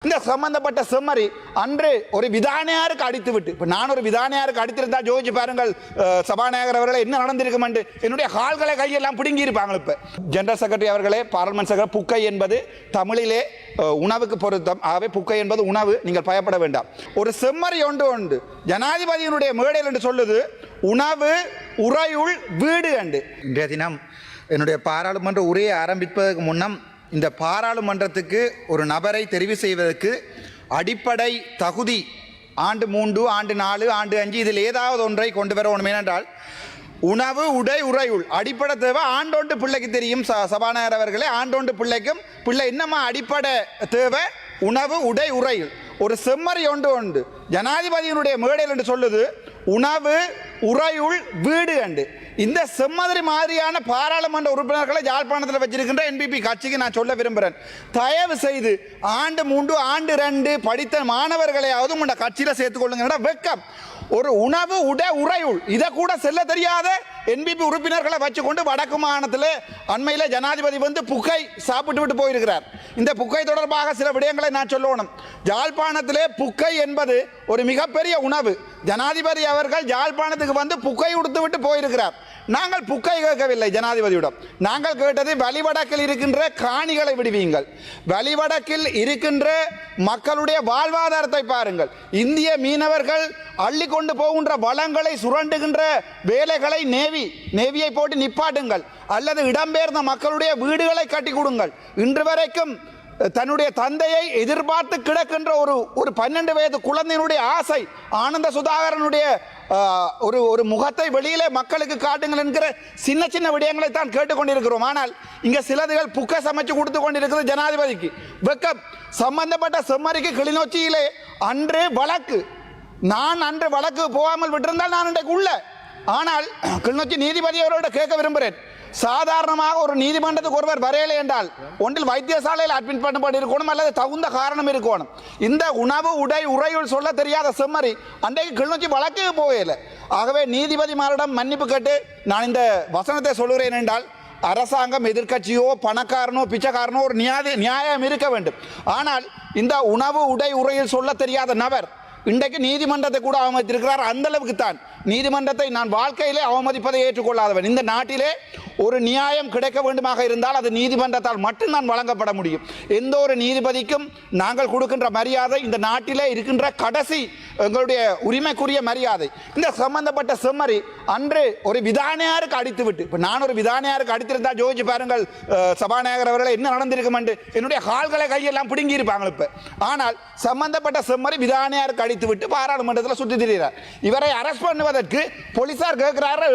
இந்த சம்பந்தப்பட்ட செம்மறி அன்று ஒரு விதானியாருக்கு அடித்து விட்டு இப்போ நான் ஒரு விதானியாருக்கு அடித்திருந்தா ஜோதிச்சு பாருங்கள் சபாநாயகர் அவர்களை என்ன நடந்திருக்கும் என்று என்னுடைய கால்களை கையெல்லாம் பிடுங்கி இருப்பாங்க. இப்போ ஜெனரல் செக்ரட்டரி அவர்களே, பார்லிமெண்ட் செக்ரட்டரி, புக்கை என்பது தமிழிலே உணவுக்கு பொருத்தம். ஆகவே புக்கை என்பது உணவு, நீங்கள் பயப்பட வேண்டாம். ஒரு செம்மறி ஒன்று ஜனாதிபதியினுடைய மேடையில் என்று சொல்லுது உணவு உறையுள் வீடு என்று. இன்றைய தினம் என்னுடைய பாராளுமன்ற உரையை ஆரம்பிப்பதற்கு முன்னம் இந்த பாராளுமன்றத்துக்கு ஒரு நபரை தெரிவு செய்வதற்கு அடிப்படை தகுதி ஆண்டு 3, ஆண்டு 4, ஆண்டு 5 இதில் ஏதாவது ஒன்றை கொண்டு வர வேணும். ஏனென்றால் உணவு உடை உறையுள் அடிப்படை தேவை ஆண்டொன்று பிள்ளைக்கு தெரியும். சபாநாயகர் அவர்களே, ஆண்டொன்று பிள்ளைக்கும் பிள்ளை என்னம்மா அடிப்படை தேவை? உணவு உடை உறையுள். ஒரு செம்மறி ஒன்று ஜனாதிபதியினுடைய மேடையில் என்று சொல்லுது உணவு உறையுள் வீடு என்று. இந்த செம்மறி மாதிரியான பாராளுமன்ற உறுப்பினர்களை யாழ்ப்பாணத்தில் வச்சிருக்கின்ற என்பிபி கட்சிக்கு நான் சொல்ல விரும்புகிறேன். தயவு செய்து ஆண்டு 3, ஆண்டு 2 படித்த மாணவர்களையாவது உங்களோட கட்சியில் சேர்த்துக்கொள்ளுங்க. வெக்கம். ஒரு உணவு உடை உறையுள் இதை கூட செல்ல தெரியாத என்பிபி உறுப்பினர்களை வச்சுக்கொண்டு வடக்கு மாகாணத்தில் அண்மையில் ஜனாதிபதி வந்து புக்கை சாப்பிட்டு விட்டு போயிருக்கிறார். இந்த புக்கை தொடர்பாக சில விடயங்களை நான் சொல்லணும். யாழ்ப்பாணத்திலே புக்கை என்பது ஒரு மிகப்பெரிய உணவு. ஜனாதிபதி அவர்கள் யாழ்ப்பாணத்துக்கு வந்து புக்கை உடுத்து விட்டு போயிருக்கிறார். நாங்கள் புக்கை கேட்கவில்லை ஜனாதிபதியிடம். நாங்கள் கேட்டது வலிவடக்கில் இருக்கின்ற காணிகளை விடுவீங்கள், வலிவடக்கில் இருக்கின்ற மக்களுடைய வாழ்வாதாரத்தை பாருங்கள். இந்திய மீனவர்கள் அள்ளி கொண்டு போகின்ற வளங்களை சுரண்டுகின்ற வேலைகளை நேவியை போட்டு நிப்பாட்டுங்கள், அல்லது இடம்பெயர்ந்த மக்களுடைய வீடுகளை கட்டி கொடுங்கள். இன்று வரைக்கும் தன்னுடைய தந்தையை எதிர்பார்த்து கிடக்கின்ற ஒரு 12 வயது குழந்தையினுடைய ஆசை ஆனந்த சுதாகரனுடைய ஒரு முகத்தை வெளியிலே மக்களுக்கு காட்டுங்கள் என்கிற சின்ன சின்ன விடயங்களை தான் கேட்டுக்கொண்டிருக்கிறோம். ஆனால் இங்கே சிலதுகள் புக்கை சமைச்சு கொடுத்து கொண்டிருக்கிறது ஜனாதிபதிக்கு வெக்கம். சம்பந்தப்பட்ட செம்மறிக்கு கிளிநொச்சியிலே அன்று வழக்கு, நான் அன்று வழக்கு போகாமல் விட்டிருந்தால் நான் இன்றைக்கு உள்ள. ஆனால் கிளிநொச்சி நீதிபதி அவரோட கேட்க விரும்புகிறேன். சாதாரணமாக ஒரு நீதிமன்றத்துக்கு ஒருவர் வரையலை என்றால் ஒன்றில் வைத்தியசாலையில் அட்மிட் பண்ணப்பட்டு இருக்கணும், அல்லது தகுந்த காரணம் இருக்கணும். இந்த உணவு உடை உறையுள் சொல்ல தெரியாத செம்மறி அன்றைக்கு கிளிநொச்சி வழக்கு போகல. ஆகவே நீதிபதிமாரிடம் மன்னிப்பு கேட்டு நான் இந்த வசனத்தை சொல்கிறேன் என்றால், அரசாங்கம் எதிர்கட்சியோ பணக்காரனோ பிச்சைக்காரனோ ஒரு நியாயம் இருக்க வேண்டும். ஆனால் இந்த உணவு உடை உறையில் சொல்ல தெரியாத நபர் இன்றைக்கு நீதிமன்றத்தை கூட அவமதித்திருக்கிறார். அந்த அளவுக்கு தான் நீதிமன்றத்தை நான் வாழ்க்கையிலே அவமதிப்பதை ஏற்றுக்கொள்ளாதவன். இந்த நாட்டிலே ஒரு நியாயம் கிடைக்க வேண்டுமாக இருந்தால் அது நீதிமன்றத்தால் மட்டும்தான் வழங்கப்பட முடியும். எந்த ஒரு நீதிபதிக்கும் நாங்கள் கொடுக்கின்ற மரியாதை இந்த நாட்டிலே இருக்கின்ற கடைசி எங்களுடைய உரிமைக்குரிய மரியாதை. இந்த சம்பந்தப்பட்ட செம்மறி அன்று ஒரு விதானியாருக்கு அடித்து விட்டு இப்போ நான் ஒரு விதானியாருக்கு அடித்திருந்தா ஜோதிச்சு பாருங்கள் சபாநாயகர் அவர்களை என்ன நடந்திருக்கும் என்று என்னுடைய கால்களை கையெல்லாம் பிடுங்கி இருப்பாங்க. இப்போ ஆனால் சம்பந்தப்பட்ட செம்மறி விதானியாருக்கு அடித்து விட்டு பாராளுமன்றத்தில் சுற்றி திரிகிறார். இவரை அரெஸ்ட் பண்ணுவதற்கு போலீசார் கேட்கிறாரு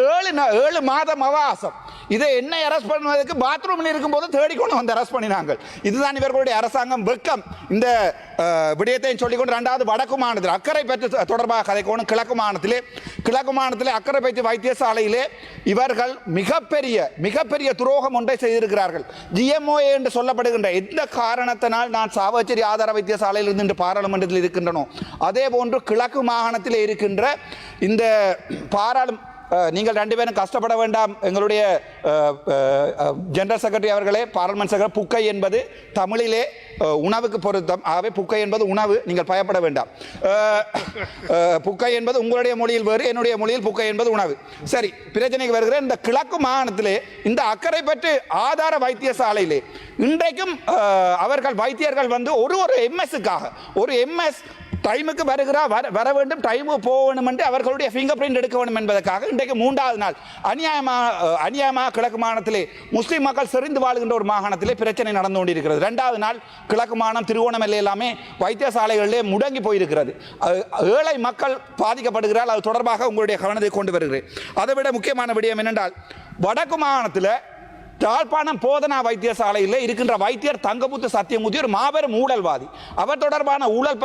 7 மாதம் அவகாசம். இதை என்ன அரெஸ்ட் பண்ணுவதற்கு பாத்ரூமில் இருக்கும்போது தேடிக்கொண்டு வந்து அரெஸ்ட் பண்ணினாங்க. இதுதான் இவர்களுடைய அரசாங்கம் வெக்கம். இந்த விடயத்தையும் சொல்லிக்கொண்டு 2வது வடக்கு மாநிலத்தில் அக்கறை பற்றி தொடர்பாக கதைக்கணும். கிழக்கு மாநிலத்திலே அக்கறை பற்றி வைத்தியசாலையிலே இவர்கள் மிகப்பெரிய துரோகம் ஒன்றை செய்திருக்கிறார்கள். GMOA என்று சொல்லப்படுகின்ற எந்த காரணத்தினால் நான் சாவச்சேரி ஆதார வைத்தியசாலையில் இருந்து பாராளுமன்றத்தில் இருக்கின்றனோ அதே போன்று கிழக்கு மாகாணத்தில் இருக்கின்ற இந்த நீங்கள் 2 பேரும் கஷ்டப்பட வேண்டாம். எங்களுடைய ஜெனரல் செக்ரட்டரி அவர்களே, பார்லிமெண்ட் செக்ரட்டரி, புக்கை என்பது தமிழிலே உணவுக்கு பொருத்தம். ஆகவே புக்கை என்பது உணவு, நீங்கள் பயப்பட வேண்டாம். புக்கை என்பது உங்களுடைய மொழியில் வேறு, என்னுடைய மொழியில் புக்கை என்பது உணவு. சரி, பிரச்சனைக்கு வருகிற இந்த கிழக்கு மாகாணத்திலே இந்த அக்கறை பற்றி ஆதார வைத்தியசாலையிலே இன்றைக்கும் அவர்கள் வைத்தியர்கள் வந்து ஒரு MS-க்காக ஒரு MS டைமுக்கு வர வேண்டும், டைமுக்கு போக வேண்டும் என்று அவர்களுடைய ஃபிங்கர் பிரிண்ட் எடுக்க வேண்டும் என்பதற்காக இன்றைக்கு 3வது நாள் அநியாயமாக கிழக்கு மாகாணத்திலே முஸ்லீம் மக்கள் செறிந்து வாழ்கின்ற ஒரு மாகாணத்திலே பிரச்சனை நடந்து கொண்டிருக்கிறது. 2வது நாள் கிழக்கு மாகாணம் திருவோணமலை எல்லாமே வைத்தியசாலைகளிலே முடங்கி போயிருக்கிறது. ஏழை மக்கள் பாதிக்கப்படுகிறார்கள். அது தொடர்பாக உங்களுடைய கவனத்தை கொண்டு வருகிறேன். அதை விட முக்கியமான விடயம் என்னென்றால், வடக்கு மாகாணத்தில் யாழ்ப்பாணம் போதனா வைத்தியசாலையில் இருக்கின்ற வைத்தியர் தங்கமுத்து சத்தியமூர்த்தி ஒரு மாபெரும் ஊழல்வாதி. அவர் தொடர்பான ஊழல்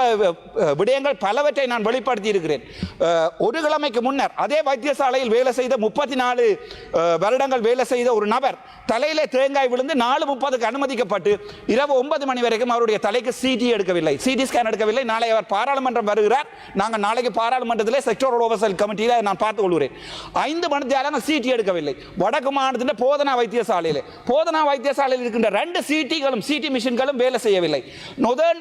விடயங்கள் பலவற்றை நான் வெளிப்படுத்தி இருக்கிறேன். ஒரு கிழமைக்கு முன்னர் அதே வைத்தியசாலையில் வேலை செய்த 34 வருடங்கள் வேலை செய்த ஒரு நபர் தலையிலே தேங்காய் விழுந்து 4:30க்கு அனுமதிக்கப்பட்டு இரவு 9 மணி வரைக்கும் அவருடைய தலைக்கு சிடி ஸ்கேன் எடுக்கவில்லை. நாளை அவர் பாராளுமன்றம் வருகிறார். நாங்கள் நாளைக்கு பாராளுமன்றத்திலே செக்டோரல் ஓவர்சைட் கமிட்டியில் நான் பார்த்துக் கொள்கிறேன். 5 மணி நேரம் சிடி எடுக்கவில்லை. வடக்கு மாநிலத்தில் போதனா வைத்தியசாலை வைத்தியசாலையில் போதனா வைத்தியசாலையில் இருக்கின்ற 2 சிடி மிஷின்களும் வேலை செய்யவில்லை. நொதர்ன்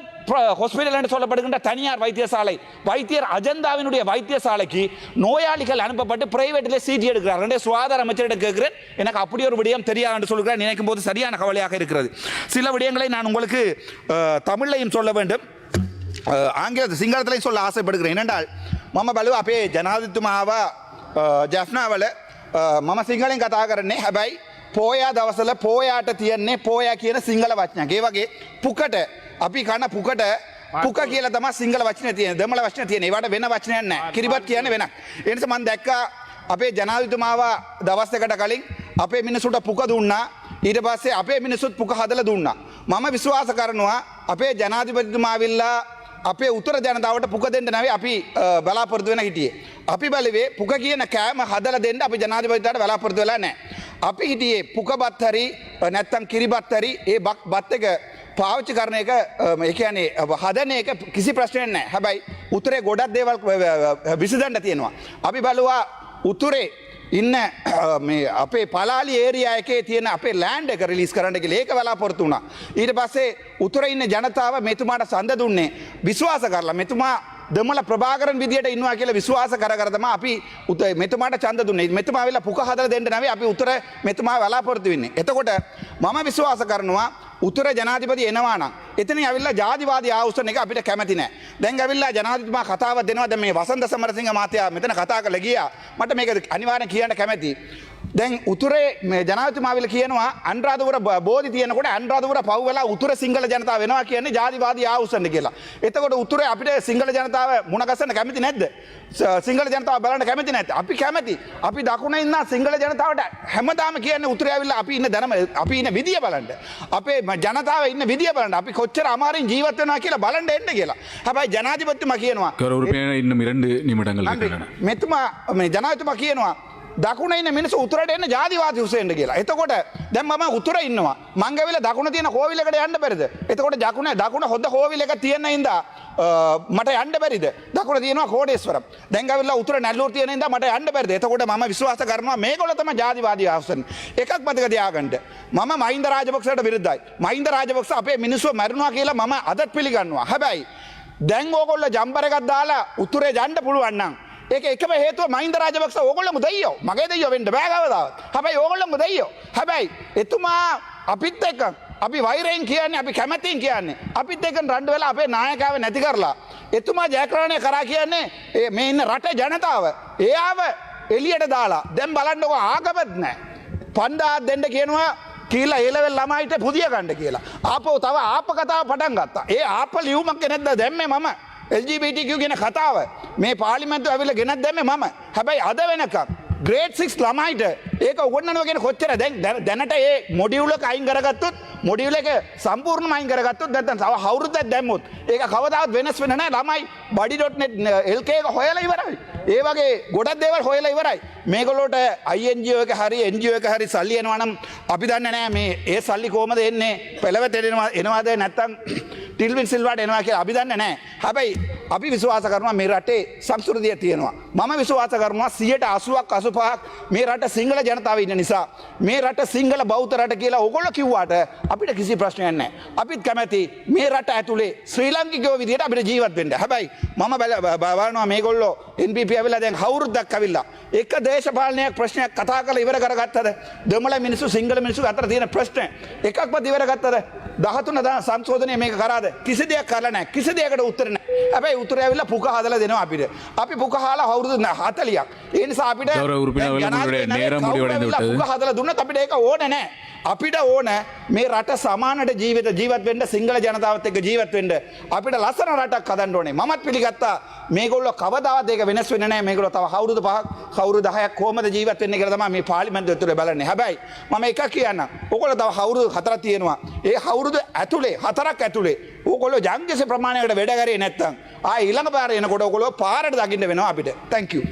ஹாஸ்பிட்டல் என்று சொல்லப்படுகின்ற தனியார் வைத்தியசாலை வைத்தியர் அஜந்தாவினுடைய வைத்தியசாலைக்கு நோயாளிகள் அனுப்பப்பட்டு பிரைவேட்டில் சிடி எடுக்கிறார். சுகாதார அமைச்சரிடம் கேட்கிறேன், எனக்கு அப்படி ஒரு விடயம் தெரியாது என்று சொல்கிறேன். நினைக்கும் போது சரியான கவலையாக இருக்கிறது. சில விடயங்களை நான் உங்களுக்கு தமிழையும் சொல்ல வேண்டும், ආංගල සිංහලතලින් சொல்ல ආසைப்படுகிறேன். என்னென்றால் මම බලුවා අපේ ජනාධිපතිතුමාව ජැෆ්නාවල මම සිංහලෙන් කතා කරන්නේ, හැබැයි පෝයා දවසල පෝයාට තියන්නේ පෝයා කියන සිංහල වචනයක්. ඒ වගේ පුකට අපි කන පුකට පුක කියලා තමයි සිංහල වචනේ තියෙන්නේ, දෙමළ වචනේ තියෙන්නේ. ඒවට වෙන වචනයක් නැහැ. කිරිබත් කියන්නේ වෙනක්. ඒ නිසා මම දැක්කා අපේ ජනාධිපතිතුමාව දවස් දෙකකට කලින් අපේ මිනිසුන්ට පුක දුන්නා. ඊට පස්සේ අපේ මිනිසුත් පුක හදලා දුන්නා. මම විශ්වාස කරනවා අපේ ජනාධිපතිතුමා විල්ලා අපේ උත්තර ජනතාවට පුක දෙන්න නැවේ අපි බලාපොරොත්තු වෙන හිටියේ. අපි බලවේ පුක කියන කෑම හදලා දෙන්න අපි ජනාධිපතිතුමාට බලාපොරොත්තු වෙලා නැහැ. අපි හිටියේ පුක බත් හරි නැත්තම් කිරිබත් හරි ඒ බත් එක පාවිච්චි කරන එක, ඒ කියන්නේ හදන එක කිසි ප්‍රශ්නයක් නැහැ. හැබැයි උතුරේ ගොඩක් දේවල් විසඳන්න තියෙනවා. අපි බලුවා උතුරේ ඉන්න මේ අපේ පලාලි ඒරියා එකේ තියෙන අපේ ලෑන්ඩ් එක රිලීස් කරන්න කියලා ඒක බලාපොරොත්තු වුණා. ඊට පස්සේ උතුරේ ඉන්න ජනතාව මෙතුමාට සඳ දුන්නේ විශ්වාස කරලා. මෙතුමා දෙමළ ප්‍රභාකරන් විදියට ඉන්නවා කියලා විශ්වාස කර තමයි අපි මෙතුමාට ඡන්ද දුන්නේ. මෙතුමා වෙලා පුක හදලා දෙන්න නැවේ අපි උතර මෙතුමා බලාපොරොත්තු වෙන්නේ. එතකොට මම විශ්වාස කරනවා උතුර ජනාධිපති එනවා නම් එතනින් ඇවිල්ලා ජාතිවාදී ආවුස්සන එක අපිට කැමති නැහැ. දැන් ඇවිල්ලා ජනාධිපතිතුමා කතාවක් දෙනවා. දැන් මේ වසන්ත සමරසිංහ මහත්තයා මෙතන කතා කරලා ගියා. මට මේක අනිවාර්යෙන් කියන්න කැමතියි. දැන් උතුරේ මේ ජනාධිපතිතුමා විල කියනවා අනුරාධපුර බෝධි තියෙනකොට අනුරාධපුර පව් වෙලා උතුර සිංහල ජනතාව වෙනවා කියන්නේ ජාතිවාදී ආවුස්සන්න කියලා. එතකොට උතුරේ අපිට සිංහල ජනතාව මුණ ගැසෙන්න කැමති නැද්ද? සිංහල ජනතාව බලන්න කැමති නැද්ද? අපි කැමති. අපි දකුණේ ඉන්න සිංහල ජනතාවට හැමදාම කියන්නේ උතුරේ ඇවිල්ලා අපි ඉන්න දැනම අපි ඉන්න විදිය බලන්න. අපේ ජනතාව ඉන්න විදිය බලන්න. අපි කොච්චර අමාරුවෙන් ජීවත් වෙනවා කියලා බලන්න එන්න කියලා. හැබැයි ජනාධිපතිතුමා කියනවා இன்னும் 2 நிமிடங்கள் இருக்கின்றன. මෙතුමා මේ ජනාධිපතිතුමා කියනවා දකුණ ඉන්න මිනිස්සු උතුරට එන්න ජාතිවාදී උසෙන්න කියලා. එතකොට දැන් මම උතුර ඉන්නවා. මං ගවිලා දකුණ තියෙන කෝවිලකට යන්න බැරිද? එතකොට දකුණ හොඳ කෝවිල එක තියෙන ඉඳා මට යන්න බැරිද? දකුණ තියෙනවා කෝඩේශ්වරම්. දැන් ගවිලා උතුර නැල්ලූර තියෙන ඉඳා මට යන්න බැරිද? එතකොට මම විශ්වාස කරනවා මේගොල්ලෝ තමයි ජාතිවාදී ආවසන්. එකක් මතක තියාගන්න. මම මහින්ද රාජපක්ෂට විරුද්ධයි. මහින්ද රාජපක්ෂ අපේ මිනිස්සු මැරුණා කියලා මම අදත් පිළිගන්නවා. හැබැයි දැන් ඕගොල්ලෝ ජම්පර් එකක් දාලා උතුරේ යන්න පුළුවන් නම් ඒක එකම හේතුව මහින්ද රාජපක්ෂ ඕගොල්ලෝම දෙයියෝ. මගේ දෙයියෝ වෙන්න බෑ කවදාවත්. හැබැයි ඕගොල්ලෝම දෙයියෝ. හැබැයි එතුමා අපිත් එක්ක අපි වෛරයෙන් කියන්නේ අපි කැමැතින් කියන්නේ අපිත් එක්ක රණ්ඩු වෙලා අපේ නායකයව නැති කරලා එතුමා ජයග්‍රහණය කරා කියන්නේ මේ ඉන්න රටේ ජනතාව එයාව එළියට දාලා දැන් බලන්නකො ආගමත් නැහැ. 5000 දෙන්න කියනවා කියලා ඒලෙවල් ළමයිට පුදිය ගන්න කියලා. ආපහු තව ආප කතාව පටන් ගත්තා. ඒ ආප ලියුමක් නැද්ද දැම්මේ මම LGBTQ කියන කතාව මේ පාර්ලිමේන්තුව ඇවිල්ලා ගෙනත් දැම්මේ මම. හැබැයි අද වෙනකම් ග්‍රේඩ් 6 ළමයිට ඒක උගන්වනවා කියන කොච්චර දැනට ඒ මොඩියුල් එක අයින් කරගත්තොත් මොඩියුල් එක සම්පූර්ණයෙන්ම අයින් කරගත්තොත් නැත්නම් තව අවුරුද්දක් දැම්මොත් ඒක කවදාවත් වෙනස් වෙන්නේ නැහැ. ළමයි body.net LK එක හොයලා ඉවරයි. ඒ වගේ ගොඩක් දේවල් හොයලා ඉවරයි. මේගොල්ලෝට INGO එක හරි NGO එක හරි සල්ලි එනවා නම් අපි දන්නේ නැහැ මේ ඒ සල්ලි කොහමද එන්නේ? පෙළවෙත එනවාද නැත්නම් ටිල්වින් සිල්වාට එනවා කියලා අපි දන්නේ නැහැ. හැබැයි අපි විශ්වාස කරනවා මේ රටේ සංස්කෘතිය තියෙනවා. මම විශ්වාස කරනවා 80%ක් 85%ක් මේ රට සිංහල ජනතාව ඉන්න නිසා මේ රට සිංහල බෞද්ධ රට කියලා ඕගොල්ලෝ කිව්වාට අපිට කිසි ප්‍රශ්නයක් නැහැ. අපිත් කැමැති මේ රට ඇතුලේ ශ්‍රී ලාංකිකයෝ විදියට අපිට ජීවත් වෙන්න. හැබැයි මම බලනවා මේගොල්ලෝ NPP ඇවිල්ලා දැන් අවුරුද්දක් ඇවිල්ලා එක දේශපාලනයක් ප්‍රශ්නයක් කතා කරලා ඉවර කරගත්තද? දෙමළ මිනිස්සු සිංහල මිනිස්සු අතර තියෙන ප්‍රශ්න එකක්වත් ඉවර ගත්තද? 13 සංශෝධනය මේක කරාද? කිසි දෙයක් කරලා නැහැ. කිසි දෙයකට උත්තර නැහැ. හැබැයි උත්තරය ඇවිල්ලා පුක හදලා දෙනවා අපිට. අපි පුක හාලා අවුරුදු 40ක්. ඒ නිසා අපිට நேரம் முடிவடைந்து விட்டது. පුක හදලා දුන්නත් අපිට ඒක ඕනේ නැහැ. අපිට ඕන මේ රට සමානට ජීවත් වෙන්න සිංහල ජනතාවත් එක්ක ජීවත් වෙන්න අපිට ලස්සන රටක් හදන්න ඕනේ. මමත් පිළිගත්තා මේගොල්ලෝ කවදාවත් ඒක වෙනස් වෙන්නේ නැහැ. මේගොල්ලෝ තව අවුරුදු 5ක් අවුරුදු 10ක් කොහමද ජීවත් වෙන්නේ කියලා තමයි මේ පාර්ලිමේන්තුව ඇතුලේ බලන්නේ. හැබැයි මම එකක් කියන්නම්. ඕගොල්ලෝ තව අවුරුදු 4ක් තියෙනවා. ඒ අවුරුදු ඇතුලේ 4ක් ඇතුලේ ඕගොල්ලෝ ජංගිස ප්‍රමාණයකට වැඩ කරේ නැත්තම් ආ ඊළඟ පාරේ එනකොට ඕගොල්ලෝ පාරට දකින්න වෙනවා අපිට. Thank you.